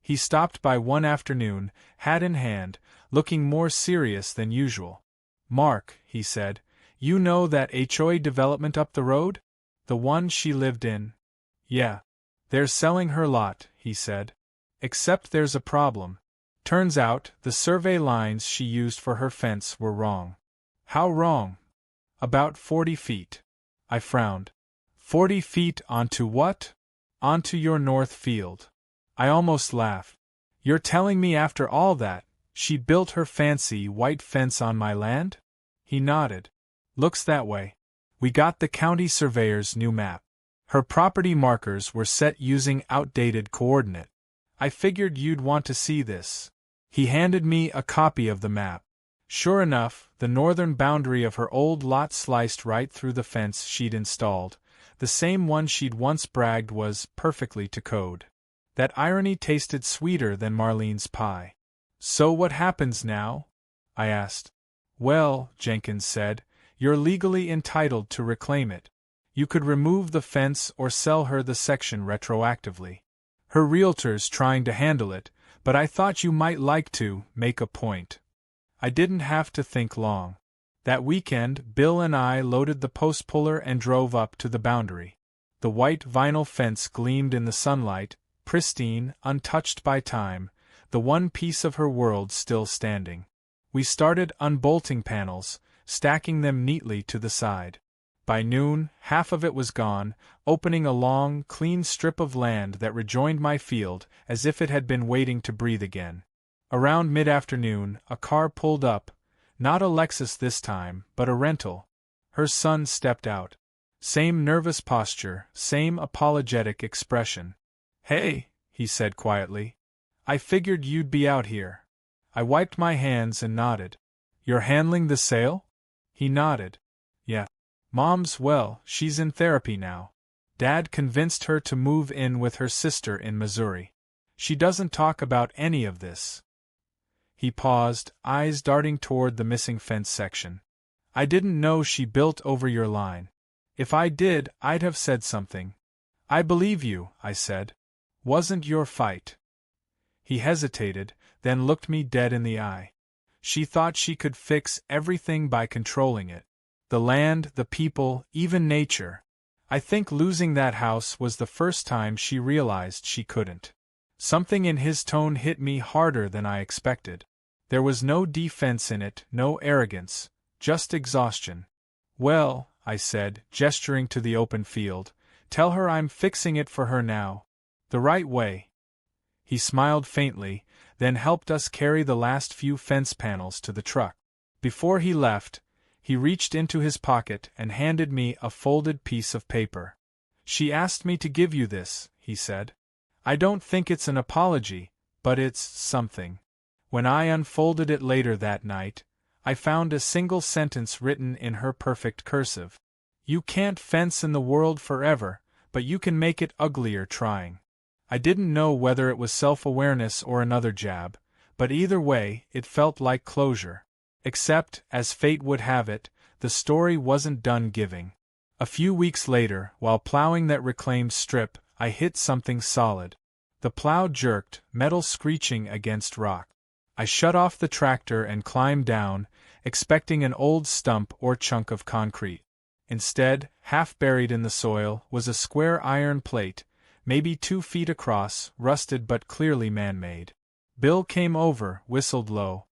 He stopped by one afternoon, hat in hand, looking more serious than usual. "Mark," he said, "you know that HOA development up the road? The one she lived in?" "Yeah. They're selling her lot," he said. "Except there's a problem. Turns out, the survey lines she used for her fence were wrong." "How wrong?" "About 40 feet. I frowned. 40 feet onto what?" "Onto your north field." I almost laughed. "You're telling me after all that, she built her fancy white fence on my land?" He nodded. "Looks that way. We got the county surveyor's new map. Her property markers were set using outdated coordinate. I figured you'd want to see this." He handed me a copy of the map. Sure enough, the northern boundary of her old lot sliced right through the fence she'd installed, the same one she'd once bragged was perfectly to code. That irony tasted sweeter than Marlene's pie. "So what happens now?" I asked. "Well," Jenkins said, "you're legally entitled to reclaim it. You could remove the fence or sell her the section retroactively. Her realtor's trying to handle it, but I thought you might like to make a point." I didn't have to think long. That weekend, Bill and I loaded the post puller and drove up to the boundary. The white vinyl fence gleamed in the sunlight, pristine, untouched by time, the one piece of her world still standing. We started unbolting panels, stacking them neatly to the side. By noon, half of it was gone, opening a long, clean strip of land that rejoined my field as if it had been waiting to breathe again. Around mid-afternoon, a car pulled up, not a Lexus this time, but a rental. Her son stepped out. Same nervous posture, same apologetic expression. "Hey," he said quietly. "I figured you'd be out here." I wiped my hands and nodded. "You're handling the sale?" He nodded. "Yeah. Mom's, well, she's in therapy now. Dad convinced her to move in with her sister in Missouri. She doesn't talk about any of this." He paused, eyes darting toward the missing fence section. "I didn't know she built over your line. If I did, I'd have said something." "I believe you," I said. "Wasn't your fight." He hesitated, then looked me dead in the eye. "She thought she could fix everything by controlling it. The land, the people, even nature. I think losing that house was the first time she realized she couldn't." Something in his tone hit me harder than I expected. There was no defense in it, no arrogance, just exhaustion. "Well," I said, gesturing to the open field, "tell her I'm fixing it for her now. The right way." He smiled faintly, then helped us carry the last few fence panels to the truck. Before he left, he reached into his pocket and handed me a folded piece of paper. "She asked me to give you this," he said. "I don't think it's an apology, but it's something." When I unfolded it later that night, I found a single sentence written in her perfect cursive. "You can't fence in the world forever, but you can make it uglier trying." I didn't know whether it was self-awareness or another jab, but either way, it felt like closure. Except, as fate would have it, the story wasn't done giving. A few weeks later, while plowing that reclaimed strip, I hit something solid. The plow jerked, metal screeching against rock. I shut off the tractor and climbed down, expecting an old stump or chunk of concrete. Instead, half buried in the soil, was a square iron plate, maybe 2 feet across, rusted but clearly man-made. Bill came over, whistled low.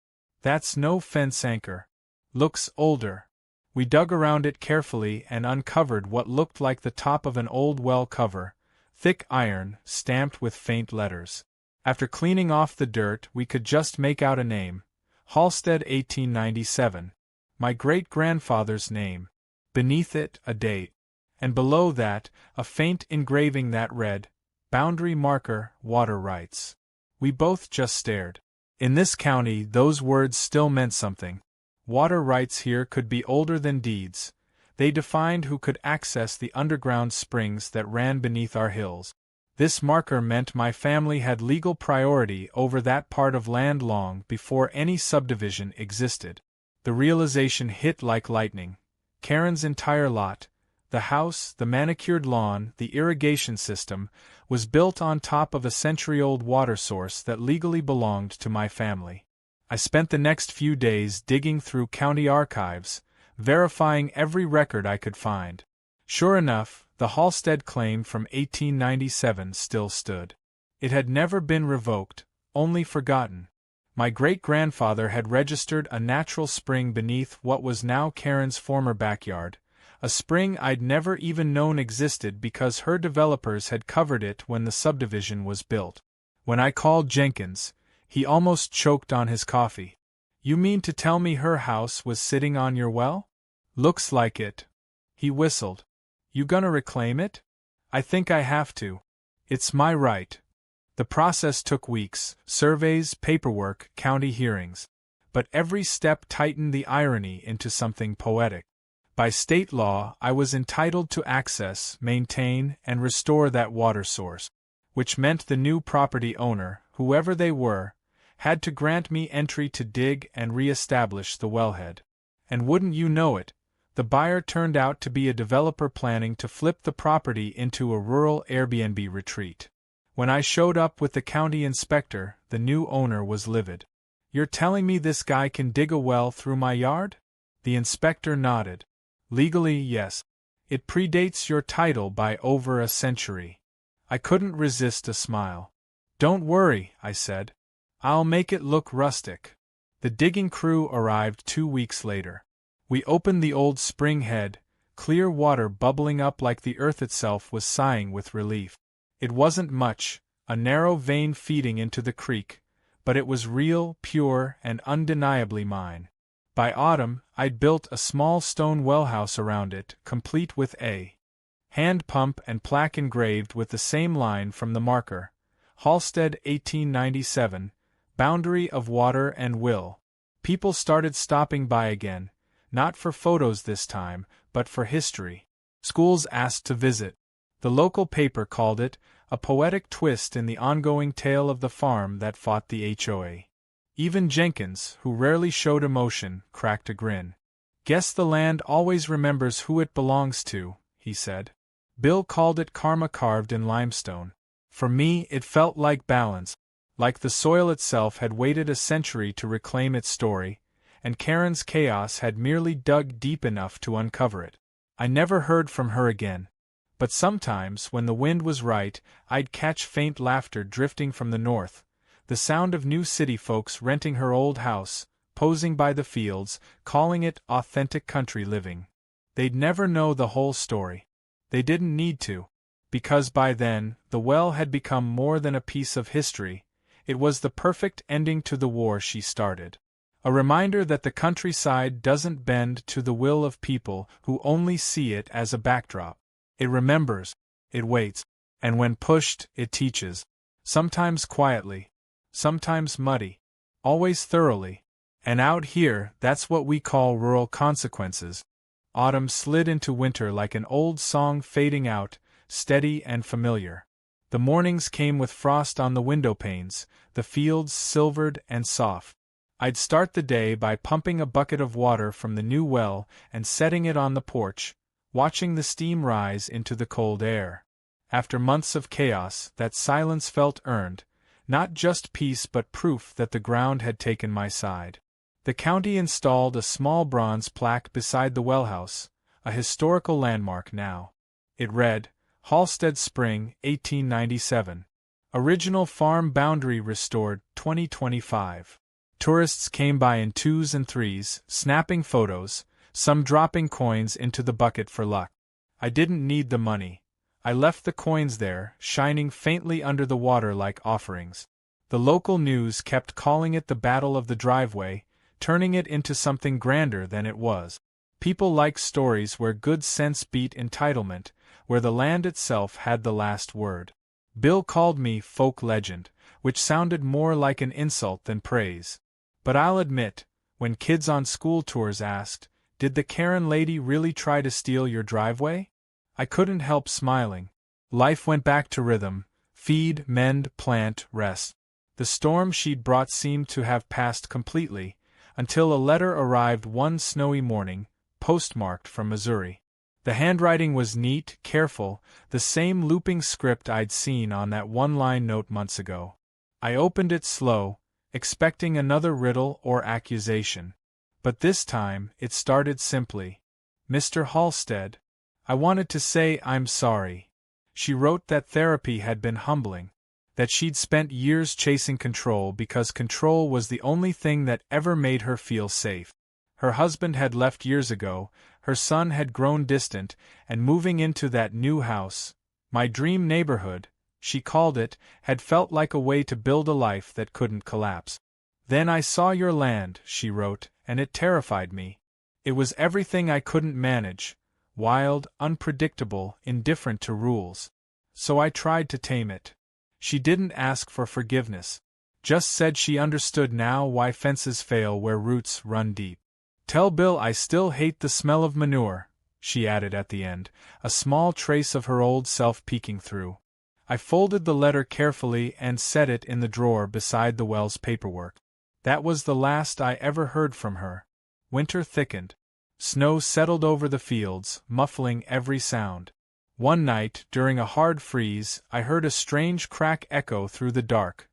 "That's no fence anchor. Looks older." We dug around it carefully and uncovered what looked like the top of an old well cover, thick iron, stamped with faint letters. After cleaning off the dirt, we could just make out a name. Halstead 1897. My great-grandfather's name. Beneath it, a date. And below that, a faint engraving that read, "Boundary marker, water rights." We both just stared. In this county, those words still meant something. Water rights here could be older than deeds, They defined who could access the underground springs that ran beneath our hills. This marker meant my family had legal priority over that part of land long before any subdivision existed. The realization hit like lightning. Karen's entire lot, the house, the manicured lawn, the irrigation system, was built on top of a century-old water source that legally belonged to my family. I spent the next few days digging through county archives, verifying every record I could find. Sure enough, the Halstead claim from 1897 still stood. It had never been revoked, only forgotten. My great-grandfather had registered a natural spring beneath what was now Karen's former backyard, a spring I'd never even known existed because her developers had covered it when the subdivision was built. When I called Jenkins, he almost choked on his coffee. "You mean to tell me her house was sitting on your well?" "Looks like it." He whistled. "You gonna reclaim it?" "I think I have to. It's my right." The process took weeks, surveys, paperwork, county hearings. But every step tightened the irony into something poetic. By state law, I was entitled to access, maintain, and restore that water source, which meant the new property owner, whoever they were, had to grant me entry to dig and re-establish the wellhead. And wouldn't you know it, the buyer turned out to be a developer planning to flip the property into a rural Airbnb retreat. When I showed up with the county inspector, the new owner was livid. "You're telling me this guy can dig a well through my yard?" The inspector nodded. "Legally, yes. It predates your title by over a century." I couldn't resist a smile. "Don't worry," I said. "I'll make it look rustic." The digging crew arrived 2 weeks later. We opened the old spring head, clear water bubbling up like the earth itself was sighing with relief. It wasn't much, a narrow vein feeding into the creek, but it was real, pure, and undeniably mine. By autumn, I'd built a small stone wellhouse around it, complete with a hand pump and plaque engraved with the same line from the marker, Halstead 1897, boundary of water and will. People started stopping by again, not for photos this time, but for history. Schools asked to visit. The local paper called it a poetic twist in the ongoing tale of the farm that fought the HOA. Even Jenkins, who rarely showed emotion, cracked a grin. "Guess the land always remembers who it belongs to," he said. Bill called it karma carved in limestone. For me, it felt like balance, like the soil itself had waited a century to reclaim its story, and Karen's chaos had merely dug deep enough to uncover it. I never heard from her again. But sometimes, when the wind was right, I'd catch faint laughter drifting from the north, the sound of new city folks renting her old house, posing by the fields, calling it authentic country living. They'd never know the whole story. They didn't need to, because by then, the well had become more than a piece of history. It was the perfect ending to the war she started. A reminder that the countryside doesn't bend to the will of people who only see it as a backdrop. It remembers, it waits, and when pushed, it teaches. Sometimes quietly, sometimes muddy, always thoroughly. And out here, that's what we call rural consequences. Autumn slid into winter like an old song fading out, steady and familiar. The mornings came with frost on the window panes, the fields silvered and soft. I'd start the day by pumping a bucket of water from the new well and setting it on the porch, watching the steam rise into the cold air. After months of chaos, that silence felt earned, not just peace but proof that the ground had taken my side. The county installed a small bronze plaque beside the wellhouse, a historical landmark now. It read, Halstead Spring, 1897. Original farm boundary restored, 2025. Tourists came by in 2s and 3s, snapping photos, some dropping coins into the bucket for luck. I didn't need the money. I left the coins there, shining faintly under the water like offerings. The local news kept calling it the Battle of the Driveway, turning it into something grander than it was. People like stories where good sense beat entitlement, where the land itself had the last word. Bill called me folk legend, which sounded more like an insult than praise. But I'll admit, when kids on school tours asked, Did the Karen lady really try to steal your driveway? I couldn't help smiling. Life went back to rhythm: feed, mend, plant, rest. The storm she'd brought seemed to have passed completely, until a letter arrived one snowy morning, postmarked from Missouri. The handwriting was neat, careful, the same looping script I'd seen on that one-line note months ago. I opened it slow, expecting another riddle or accusation. But this time, it started simply. Mr. Halstead. I wanted to say I'm sorry. She wrote that therapy had been humbling, that she'd spent years chasing control because control was the only thing that ever made her feel safe. Her husband had left years ago, her son had grown distant, and moving into that new house, my dream neighborhood, she called it, had felt like a way to build a life that couldn't collapse. Then I saw your land, she wrote, and it terrified me. It was everything I couldn't manage: wild, unpredictable, indifferent to rules. So I tried to tame it. She didn't ask for forgiveness, just said she understood now why fences fail where roots run deep. Tell Bill I still hate the smell of manure, she added at the end, a small trace of her old self peeking through. I folded the letter carefully and set it in the drawer beside the Wells paperwork. That was the last I ever heard from her. Winter thickened. Snow settled over the fields, muffling every sound. One night, during a hard freeze, I heard a strange crack echo through the dark,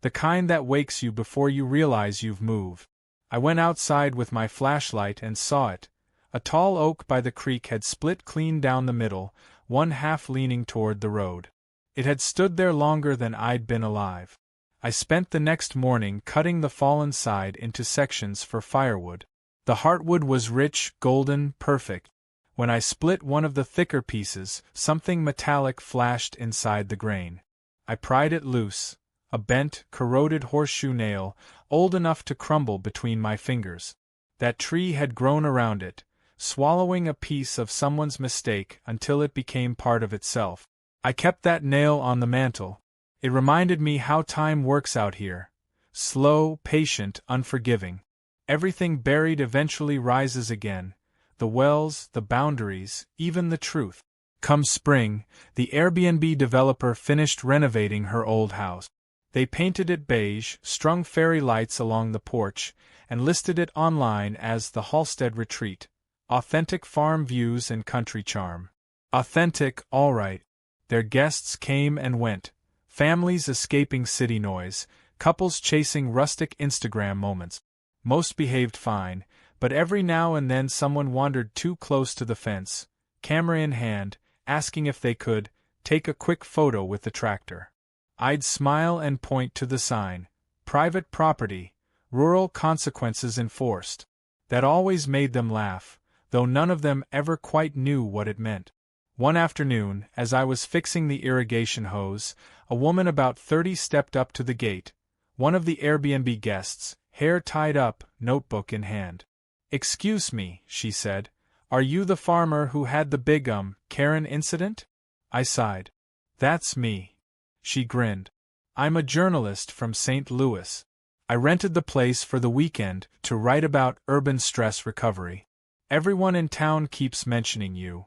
the kind that wakes you before you realize you've moved. I went outside with my flashlight and saw it. A tall oak by the creek had split clean down the middle, one half leaning toward the road. It had stood there longer than I'd been alive. I spent the next morning cutting the fallen side into sections for firewood. The heartwood was rich, golden, perfect. When I split one of the thicker pieces, something metallic flashed inside the grain. I pried it loose, a bent, corroded horseshoe nail, old enough to crumble between my fingers. That tree had grown around it, swallowing a piece of someone's mistake until it became part of itself. I kept that nail on the mantel. It reminded me how time works out here. Slow, patient, unforgiving. Everything buried eventually rises again. The wells, the boundaries, even the truth. Come spring, the Airbnb developer finished renovating her old house. They painted it beige, strung fairy lights along the porch, and listed it online as the Halstead Retreat. Authentic farm views and country charm. Authentic, all right. Their guests came and went. Families escaping city noise, couples chasing rustic Instagram moments. Most behaved fine, but every now and then someone wandered too close to the fence, camera in hand, asking if they could take a quick photo with the tractor. I'd smile and point to the sign, private property, rural consequences enforced. That always made them laugh, though none of them ever quite knew what it meant. One afternoon, as I was fixing the irrigation hose, a woman about 30 stepped up to the gate, one of the Airbnb guests, hair tied up, notebook in hand. "Excuse me," she said, "are you the farmer who had the big Karen incident?" I sighed. "That's me." She grinned. "I'm a journalist from St. Louis. I rented the place for the weekend to write about urban stress recovery. Everyone in town keeps mentioning you."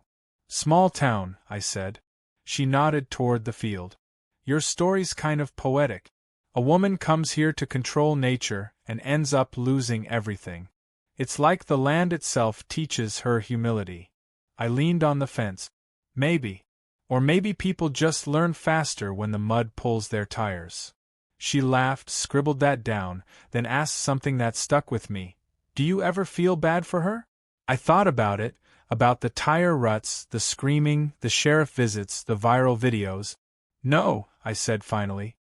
"Small town," I said. She nodded toward the field. "Your story's kind of poetic. A woman comes here to control nature and ends up losing everything. It's like the land itself teaches her humility." I leaned on the fence. Maybe. Or maybe people just learn faster when the mud pulls their tires. She laughed, scribbled that down, then asked something that stuck with me. "Do you ever feel bad for her?" I thought about it, about the tire ruts, the screaming, the sheriff visits, the viral videos. "No," I said finally.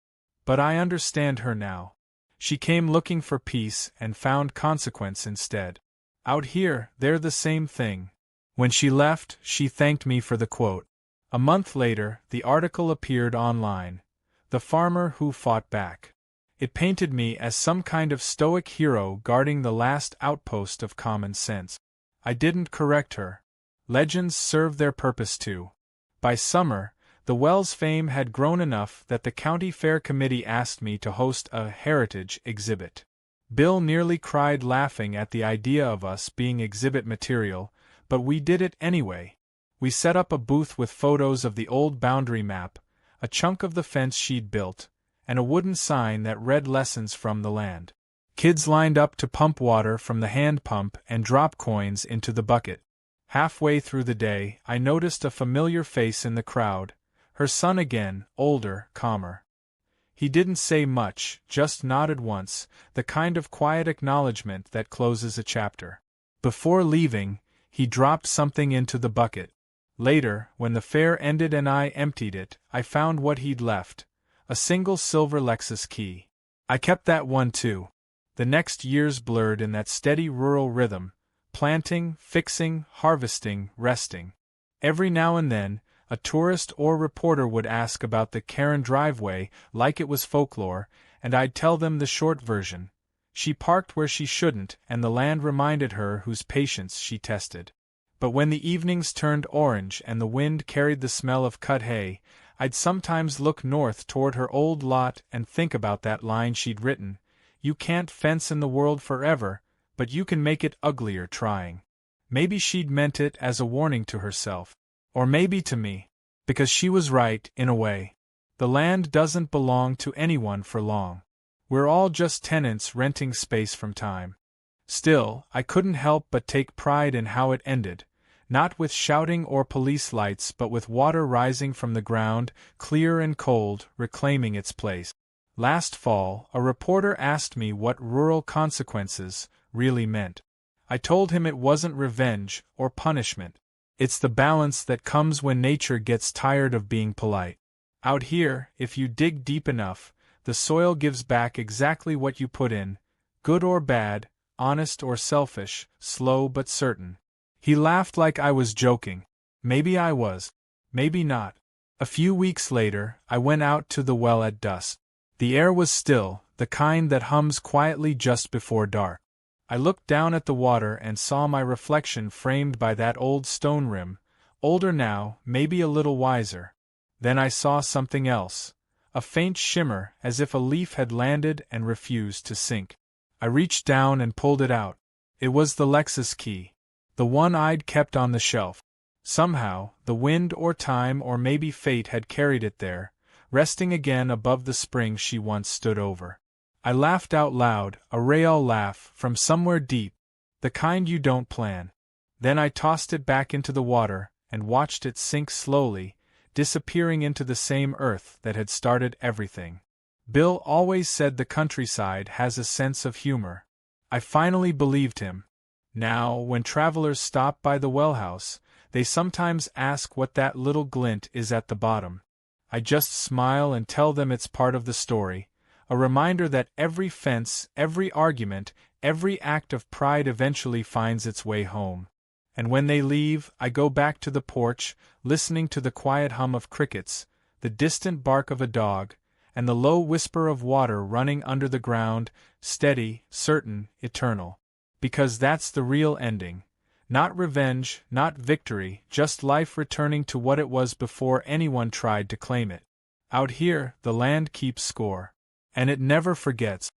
"But I understand her now. She came looking for peace and found consequence instead. Out here, they're the same thing." When she left, she thanked me for the quote. A month later, the article appeared online. "The Farmer Who Fought Back." It painted me as some kind of stoic hero guarding the last outpost of common sense. I didn't correct her. Legends served their purpose too. By summer, the Wells fame had grown enough that the county fair committee asked me to host a heritage exhibit. Bill nearly cried laughing at the idea of us being exhibit material, but we did it anyway. We set up a booth with photos of the old boundary map, a chunk of the fence she'd built, and a wooden sign that read lessons from the land. Kids lined up to pump water from the hand pump and drop coins into the bucket. Halfway through the day, I noticed a familiar face in the crowd, her son again, older, calmer. He didn't say much, just nodded once, the kind of quiet acknowledgement that closes a chapter. Before leaving, he dropped something into the bucket. Later, when the fair ended and I emptied it, I found what he'd left, a single silver Lexus key. I kept that one too. The next years blurred in that steady rural rhythm, planting, fixing, harvesting, resting. Every now and then, a tourist or reporter would ask about the Karen driveway like it was folklore, and I'd tell them the short version. She parked where she shouldn't, and the land reminded her whose patience she tested. But when the evenings turned orange and the wind carried the smell of cut hay, I'd sometimes look north toward her old lot and think about that line she'd written, "You can't fence in the world forever, but you can make it uglier trying." Maybe she'd meant it as a warning to herself. Or maybe to me. Because she was right, in a way. The land doesn't belong to anyone for long. We're all just tenants renting space from time. Still, I couldn't help but take pride in how it ended, not with shouting or police lights but with water rising from the ground, clear and cold, reclaiming its place. Last fall, a reporter asked me what rural consequences really meant. I told him it wasn't revenge or punishment. It's the balance that comes when nature gets tired of being polite. Out here, if you dig deep enough, the soil gives back exactly what you put in, good or bad, honest or selfish, slow but certain. He laughed like I was joking. Maybe I was. Maybe not. A few weeks later, I went out to the well at dusk. The air was still, the kind that hums quietly just before dark. I looked down at the water and saw my reflection framed by that old stone rim, older now, maybe a little wiser. Then I saw something else, a faint shimmer as if a leaf had landed and refused to sink. I reached down and pulled it out. It was the Lexus key, the one I'd kept on the shelf. Somehow, the wind or time or maybe fate had carried it there, resting again above the spring she once stood over. I laughed out loud, a real laugh from somewhere deep, the kind you don't plan. Then I tossed it back into the water and watched it sink slowly, disappearing into the same earth that had started everything. Bill always said the countryside has a sense of humor. I finally believed him. Now, when travelers stop by the well house, they sometimes ask what that little glint is at the bottom. I just smile and tell them it's part of the story. A reminder that every fence, every argument, every act of pride eventually finds its way home. And when they leave, I go back to the porch, listening to the quiet hum of crickets, the distant bark of a dog, and the low whisper of water running under the ground, steady, certain, eternal. Because that's the real ending. Not revenge, not victory, just life returning to what it was before anyone tried to claim it. Out here, the land keeps score. And it never forgets.